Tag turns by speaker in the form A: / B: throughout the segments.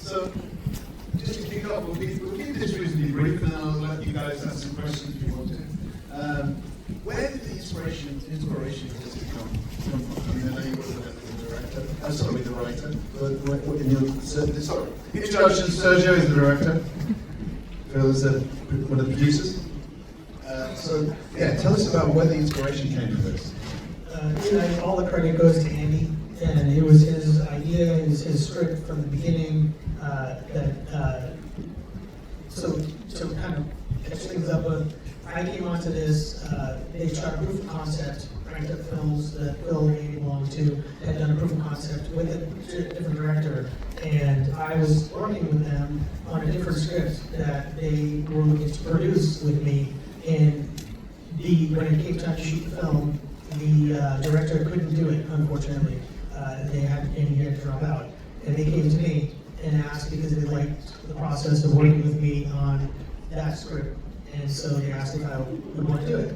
A: So, just to kick off, we'll keep this reasonably brief, and then I'll let you guys ask some questions if you want to. Where did the inspiration for this come from? I mean, I know you were the director. Sorry, the writer. What in your sorry introduction? Sergio is the director. Phil is one of the producers. So, yeah, tell us about where the inspiration came for this.
B: All the credit goes to Andy, and it was his idea, it was his script from the beginning. So to kind of catch things up with, I came onto this. They shot a proof of concept. Cranked Up Films that Phil and Andy belonged to had done a proof of concept with a different director, and I was working with them on a different script that they were looking to produce with me. And when it came time to shoot the film, the director couldn't do it, unfortunately. He had to drop out. And they came to me and asked because they liked the process of working with me on that script. And so they asked if I would want to do it.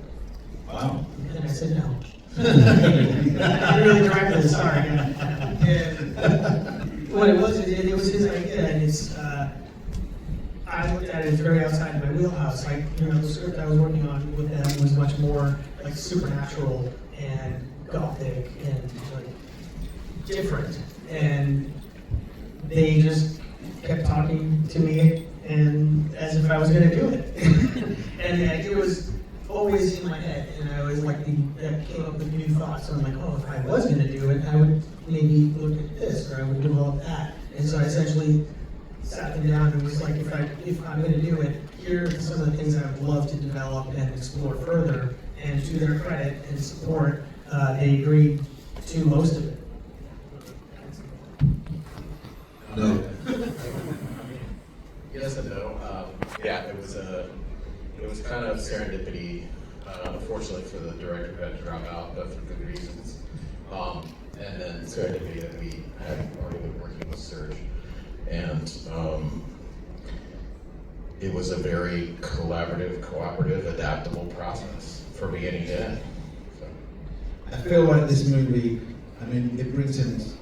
A: Wow.
B: And I said no. I didn't really direct this, sorry. And what it was his idea, and it's, I looked at it as very outside of my wheelhouse. The script I was working on with them was much more like supernatural and gothic and like different. And they just kept talking to me and as if I was going to do it. And the idea was always in my head, and I always came up with new thoughts. So I'm like, oh, if I was going to do it, I would maybe look at this, or I would develop that. And so I essentially sat them down and was like, if I'm going to do it, here are some of the things I would love to develop and explore further. And to their credit and support, they agreed to most of it.
A: No.
C: Yes and no. Yeah, it was kind of serendipity. Unfortunately for the director who had to drop out, but for good reasons. And then serendipity that we had already been working with Serge. And it was a very collaborative, cooperative, adaptable process from beginning to end. So.
D: I feel like this movie, it brings in,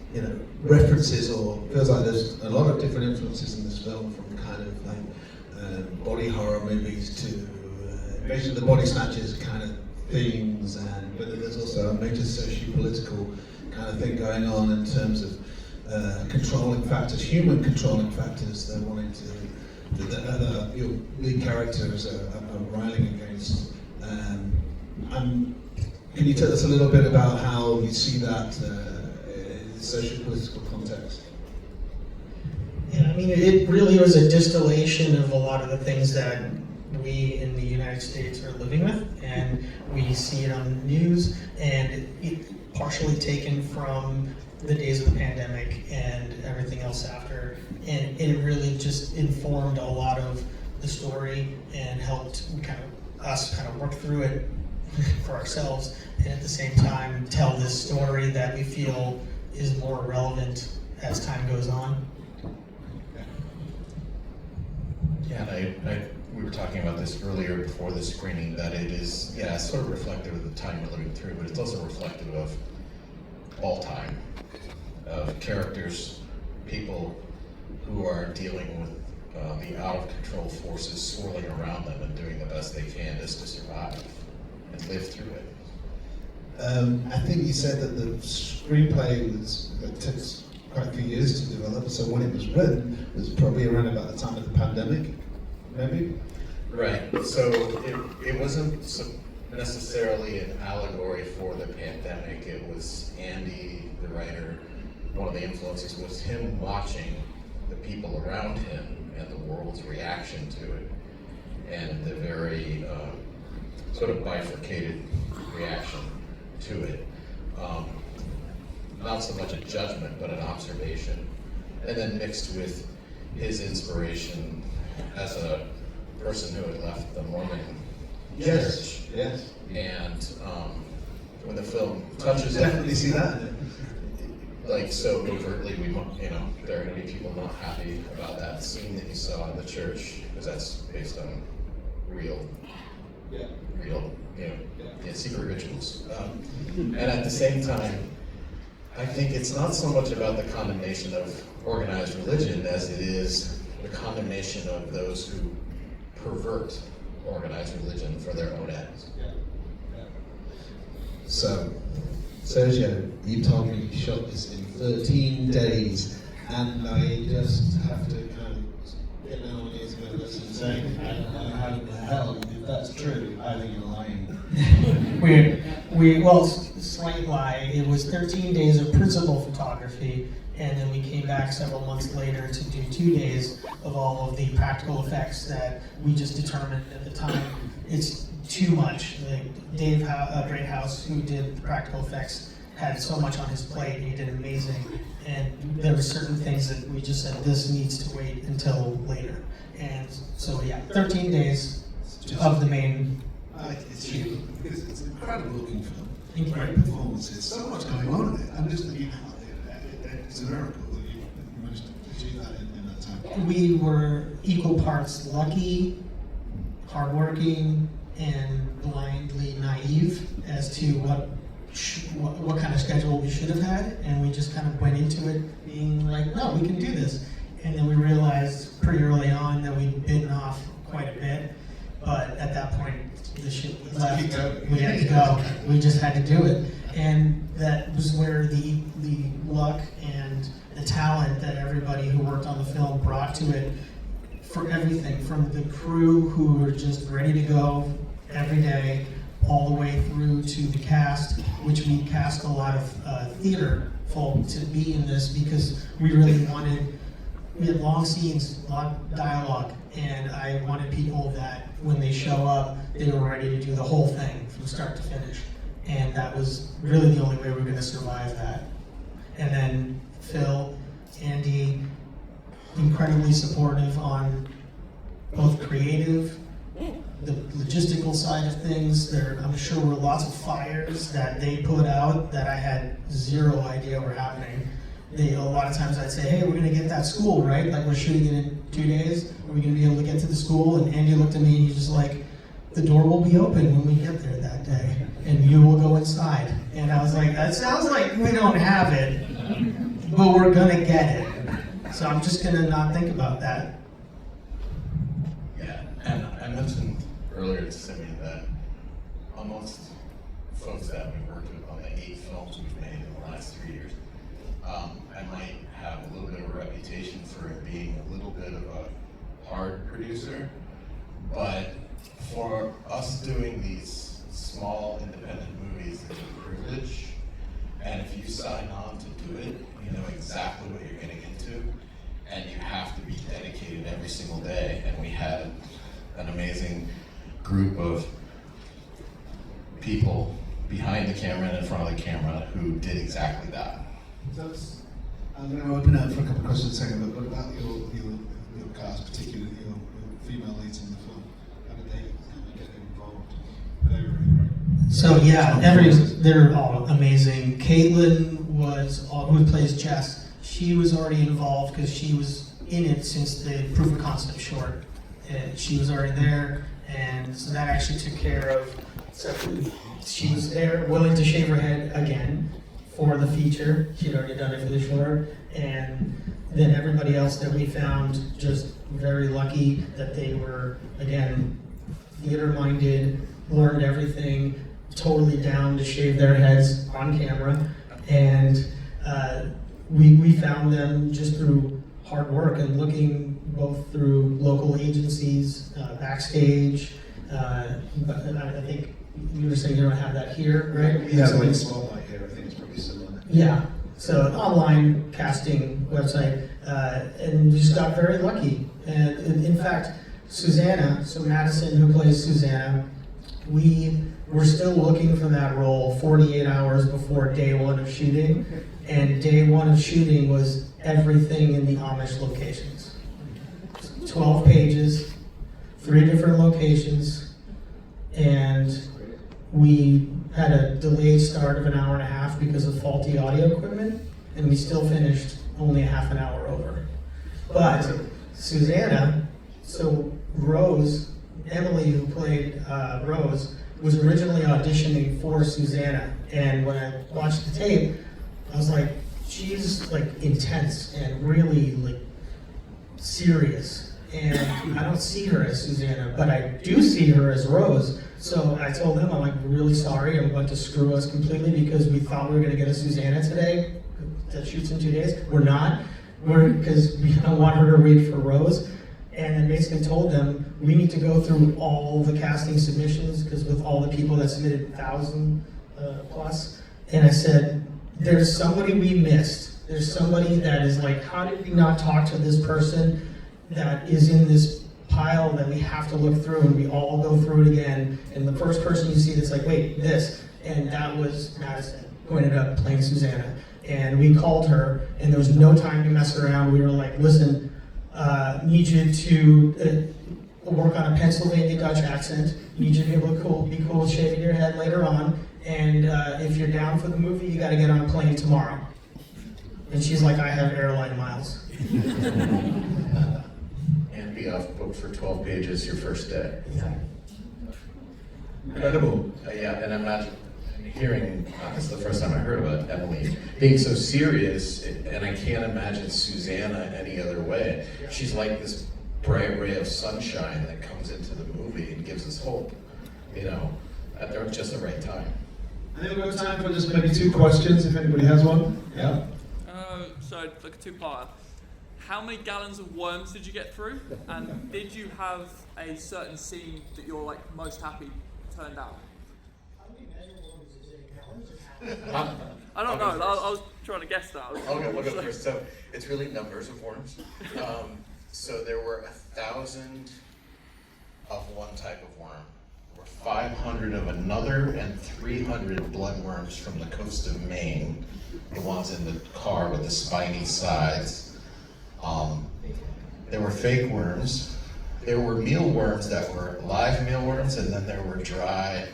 D: references, or feels like there's a lot of different influences in this film, from kind of like body horror movies to Invasion of the Body Snatchers kind of themes, but there's also a major socio-political kind of thing going on in terms of controlling factors, human controlling factors. They're wanting to, that your lead characters are railing against. Can you tell us a little bit about how you see that in the social-political context?
B: Yeah, it really was a distillation of a lot of the things that we in the United States are living with, and we see it on the news, and it partially taken from the days of the pandemic and everything else after, and it really just informed a lot of the story and helped us work through it for ourselves, and at the same time tell this story that we feel is more relevant as time goes on.
C: Yeah, and we were talking about this earlier before the screening, that it is, sort of reflective of the time we're living through, but it's also reflective of all time, of characters, people who are dealing with the out-of-control forces swirling around them and doing the best they can just to survive and live through it.
D: I think you said that the screenplay took quite a few years to develop, so when it was written, it was probably around about the time of the pandemic, maybe?
C: Right, so it wasn't necessarily an allegory for the pandemic. It was Andy, the writer, one of the influences was him watching the people around him and the world's reaction to it, and the very sort of bifurcated reaction to it. Not so much a judgment, but an observation, and then mixed with his inspiration as a person who had left the Mormon church.
D: Yes.
C: And when the film touches
D: Definitely see that.
C: like so overtly, there are going to be people not happy about that scene that you saw in the church, because that's based on real, secret rituals. And at the same time, I think it's not so much about the condemnation of organized religion as it is the condemnation of those who pervert organized religion for their own ends.
D: So, Sergio, you told me you shot this in 13 days, and I just have to kind of get down on his nervous and say, how the hell, if that's true, I think you're lying.
B: Slight lie, it was 13 days of principal photography, and then we came back several months later to do 2 days of all of the practical effects that we just determined at the time it's too much. Like Dave Greathouse, who did the practical effects, had so much on his plate, and he did amazing. And there were certain things that we just said, this needs to wait until later. And so, yeah, 13 days of the main.
A: It's huge because it's an incredible looking film.
B: Thank you.
A: Great performances, so much going on in it. I'm just thinking, it's a miracle that you managed to achieve that in that time.
B: We were equal parts lucky, hardworking, and blindly naive as to what kind of schedule we should have had, and we just kind of went into it being like, no, we can do this. And then we realized pretty early on that we'd bitten off quite a bit, but at that point, the shit was left. We had to go. We just had to do it. And that was where the luck and the talent that everybody who worked on the film brought to it, for everything from the crew who were just ready to go every day, all the way through to the cast, which we cast a lot of theater folk to be in this because we really we had long scenes, a lot of dialogue, and I wanted people that when they show up, they were ready to do the whole thing from start to finish. And that was really the only way we were going to survive that. And then Phil, Andy, incredibly supportive on both creative, the logistical side of things. I'm sure were lots of fires that they put out that I had zero idea were happening. A lot of times I'd say, hey, we're gonna get that school, right? Like we're shooting it in 2 days. Are we gonna be able to get to the school? And Andy looked at me and he's just like, the door will be open when we get there that day, and you will go inside. And I was like, that sounds like we don't have it, but we're gonna get it. So I'm just gonna not think about that.
C: Yeah, and I mentioned earlier to Simi that almost folks that we've worked with on the 8 films we've made in the last 3 years, I might have a little bit of a reputation for being a little bit of a hard producer, but for us doing these small independent movies, it's a privilege, and if you sign on to do it, you know exactly what you're getting into, and you have to be dedicated every single day. And we had an amazing group of people behind the camera and in front of the camera who did exactly that.
A: I'm going to open up for a couple of questions in a second, but what about your cast, particularly your female leads in the film? How did they kind of get involved? They were really great.
B: So yeah, they're all amazing. Caitlin who plays Jess, she was already involved because she was in it since the proof of concept short. And she was already there, and so that actually took care of. So she was there, willing to shave her head again for the feature. She'd already done it for the short, and then everybody else that we found, just very lucky that they were, again, theater-minded, learned everything, totally down to shave their heads on camera, and we found them just through hard work and looking both through local agencies, backstage. But I think you were saying you don't have that here, right?
A: We have like Spotlight here, I think it's pretty similar.
B: Yeah, so an online casting website, and we just got very lucky. And in fact, Susanna, so Madison, who plays Susanna, we were still looking for that role 48 hours before day one of shooting, and day one of shooting was everything in the Amish locations. 12 pages, 3 different locations, and we had a delayed start of an hour and a half because of faulty audio equipment, and we still finished only a half an hour over. But Susanna, so Rose, Emily, who played Rose, was originally auditioning for Susanna, and when I watched the tape, I was like, she's like intense and really like serious. And I don't see her as Susanna, but I do see her as Rose. So I told them, I'm like, really sorry, I'm about to screw us completely because we thought we were gonna get a Susanna today that shoots in 2 days. We're not. Because we don't want her to read for Rose. And I basically told them, we need to go through all the casting submissions, because with all the people that submitted 1,000 plus, and I said, there's somebody we missed. There's somebody that is like, how did we not talk to this person that is in this pile that we have to look through, and we all go through it again, and the first person you see that's like, wait, this, and that was Madison, who ended up playing Susanna. And we called her, and there was no time to mess around. We were like, listen, need you to work on a Pennsylvania Dutch accent. Need you to be able to be cool with shaving your head later on. And if you're down for the movie, you gotta get on a plane tomorrow. And she's like, I have airline miles.
C: And be off book for 12 pages your first day.
D: Incredible.
C: Yeah, and imagine hearing, this is the first time I heard about Emily being so serious, and I can't imagine Susanna any other way. She's like this bright ray of sunshine that comes into the movie and gives us hope, you know, at just the right time.
D: I think we've got time for just maybe 2 questions, if anybody has one. Yeah.
E: So, like a two-parter. How many gallons of worms did you get through? And did you have a certain scene that you're like most happy turned out? I don't know. I was trying to guess that.
C: Okay, look up first. So it's really numbers of worms. So there were 1,000 of one type of worm, or 500 of another, and 300 bloodworms from the coast of Maine. The ones in the car with the spiny sides. There were fake worms. There were mealworms that were live mealworms, and then there were dry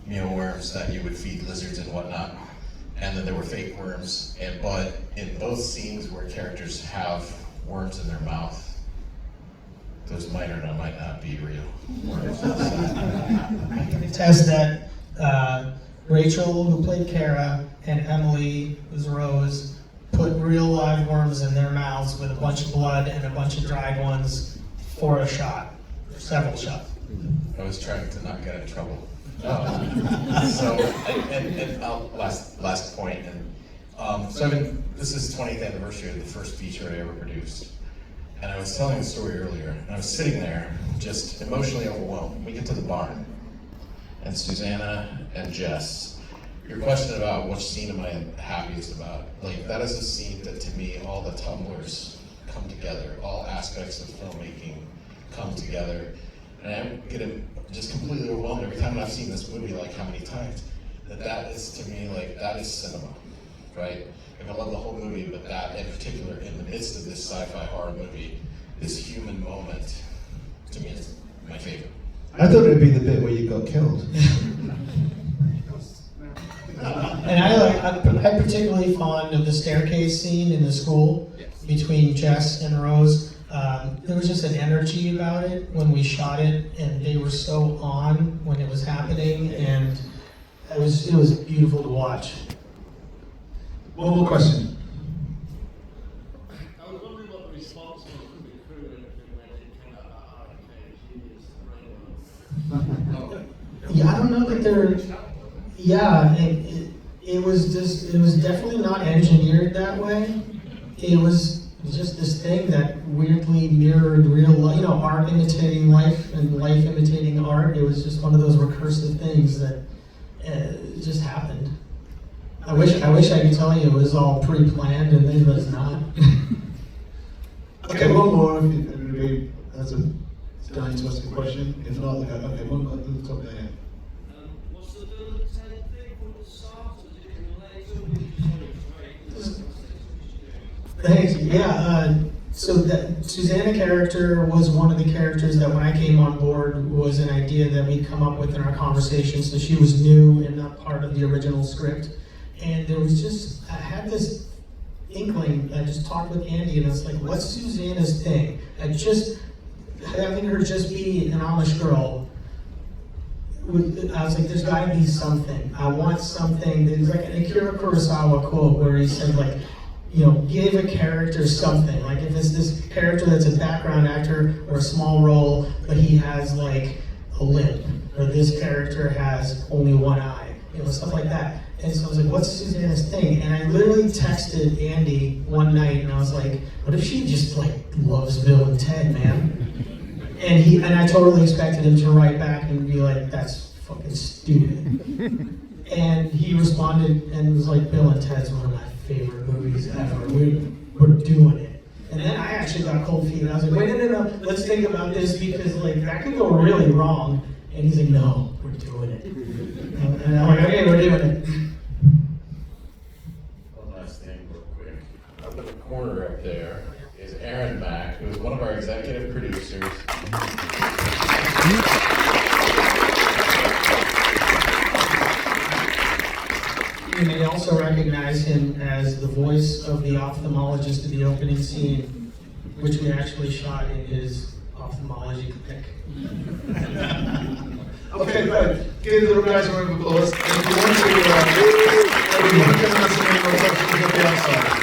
C: mealworms that you would feed lizards and whatnot. And then there were fake worms. But in both scenes where characters have worms in their mouth, those might or might not be real worms.
B: I can attest that Rachel, who played Kara, and Emily, who's Rose, put real live worms in their mouths with a bunch of blood and a bunch of dried ones for a shot, several shots.
C: I was trying to not get in trouble. Last point, this is 20th anniversary of the first feature I ever produced. And I was telling the story earlier, and I was sitting there, just emotionally overwhelmed. We get to the barn, and Susanna and Jess, your question about which scene am I happiest about, like that is a scene that to me, all the tumblers come together, all aspects of filmmaking come together. And I'm getting just completely overwhelmed every time I've seen this movie, like how many times, that is to me, like that is cinema, right? Like I love the whole movie, but that in particular, in the midst of this sci-fi horror movie, this human moment, to me is my favorite.
D: I thought it would be the bit where you got killed.
B: And I'm particularly fond of the staircase scene in the school between Jess and Rose. There was just an energy about it when we shot it, and they were so on when it was happening, and it was beautiful to watch.
D: One more question.
F: I was wondering what the response was from the crew and everything when it came out that RFK is
B: Yeah, I don't know that they're. Yeah, it was definitely not engineered that way. It was just this thing that weirdly mirrored real life, art imitating life and life imitating art. It was just one of those recursive things that just happened. I wish I could tell you it was all pre-planned, and it was not.
D: Okay, one more. If anybody has a dying to ask a question. If not, okay, one at the top there.
F: Was the build the same thing from the start, or did it come later?
B: Thanks. Yeah. So that Susanna character was one of the characters that when I came on board was an idea that we'd come up with in our conversation. So she was new and not part of the original script. And there was I had this inkling. I just talked with Andy, and it's like, what's Susanna's thing? And just having her just be an Amish girl, I was like, there's got to be something. I want something. There's like an Akira Kurosawa quote where he said, like, you know, give a character something. Like if it's this character that's a background actor or a small role, but he has like a limp, or this character has only one eye, you know, stuff like that. And so I was like, what's Susanna's thing? And I literally texted Andy one night, and I was like, what if she just like loves Bill and Ted, man? And I totally expected him to write back and be like, that's fucking stupid. And he responded and was like, Bill and Ted's one of my favorite movies ever. We're doing it. And then I actually got cold feet, and I was like, wait, no, let's think about this, because like that could go really wrong. And he's like, no, we're doing it. And I'm like, okay, we're doing it.
C: One last thing real quick. Up in the corner up there is Aaron Mack, who is one of our executive producers.
B: You may also recognize him as the voice of the ophthalmologist at the opening scene, which we actually shot in his ophthalmology clinic.
A: Okay, good. Give the guys a round of applause. And if you want to come and ask any more questions, you'll be outside.